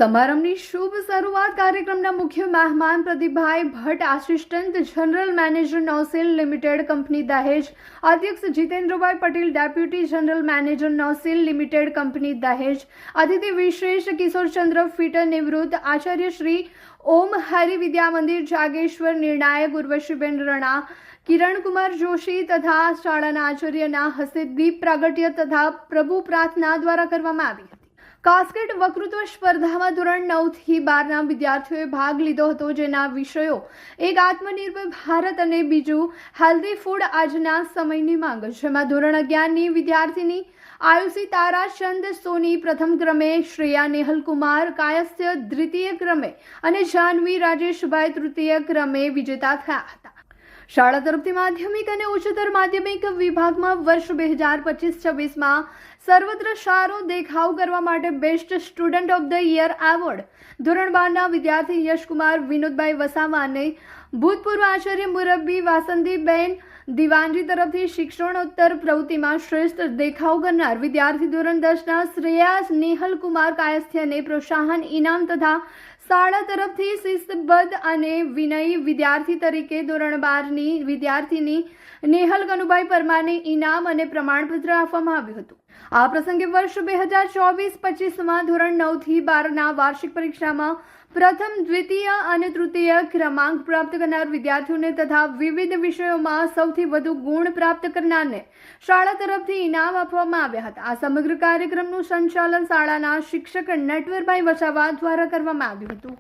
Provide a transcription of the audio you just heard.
સમારંભની શુભ શરૂઆત કાર્યક્રમના મુખ્ય મહેમાન Pradipbhai Bhatt, assistant general manager NOCIL limited company Dahej, અધ્યક્ષ Jitendrabhai Patel, deputy general manager NOCIL limited company Dahej, અતિથિ વિશેષ કિશોરચંદ્ર ફીટર, નિવૃત્ત આચાર્ય શ્રી ઓમ હરિ વિદ્યા મંદિર જાગેશ્વર, નિર્ણાયક ઉર્વશીબેન રણા, કિરણકુમાર જોશી તથા શાળાના આચાર્યના હસ્તે દીપ પ્રાગટ્ય તથા પ્રભુ પ્રાર્થના દ્વારા કરવામાં આવી હતી. કાસ્કેટ વક્તૃત્વ સ્પર્ધામાં ધોરણ 9 થી 12ના વિદ્યાર્થીઓએ ભાગ લીધો હતો, જેના વિષયો એક આત્મનિર્ભર ભારત અને બીજું હેલ્ધી ફૂડ આજના સમયની માંગ. જેમાં ધોરણ 11ની વિદ્યાર્થીની આયુષી તારાચંદ સોની પ્રથમ ક્રમે, શ્રેયા નેહલકુમાર કાયસ્થ દ્વિતીય ક્રમે અને જાહ્નવી રાજેશભાઈ તૃતીય ક્રમે વિજેતા થયા હતા. શાળા તરફથી માધ્યમિક અને ઉચ્ચતર માધ્યમિક વિભાગમાં વર્ષ 2025-26માં સર્વત્ર સારો દેખાવ કરવા માટે best student of the year award ધોરણ 12ના વિદ્યાર્થી યશકુમાર વિનોદભાઈ વસાવાને ભૂતપૂર્વ આચાર્ય મુરબ્બી વાસંતીબેન દિવાનજી તરફથી શિક્ષણોત્તર પ્રવૃત્તિમાં શ્રેષ્ઠ દેખાવ કરનાર વિદ્યાર્થી ધોરણ 10ના શ્રેયા નેહલકુમાર કાયસ્થ્યને પ્રોત્સાહન ઇનામ તથા શાળા તરફથી શિસ્તબદ્ધ અને વિનયી વિદ્યાર્થી તરીકે ધોરણ 12ની વિદ્યાર્થીની નેહલ કનુભાઈ પરમારને ઇનામ અને પ્રમાણપત્ર આપવામાં આવ્યું હતું. આ પ્રસંગે વર્ષ 2024-25માં ધોરણ 9 થી 12ના વાર્ષિક પરીક્ષામાં પ્રથમ, દ્વિતીય અને તૃતીય ક્રમાંક પ્રાપ્ત કરનાર વિદ્યાર્થીઓને તથા વિવિધ વિષયોમાં સૌથી વધુ ગુણ પ્રાપ્ત કરનારને શાળા તરફથી ઇનામ આપવામાં આવ્યા હતા. આ સમગ્ર કાર્યક્રમનું સંચાલન શાળાના શિક્ષક નટવરભાઈ વસાવા દ્વારા કરવામાં આવ્યું હતું.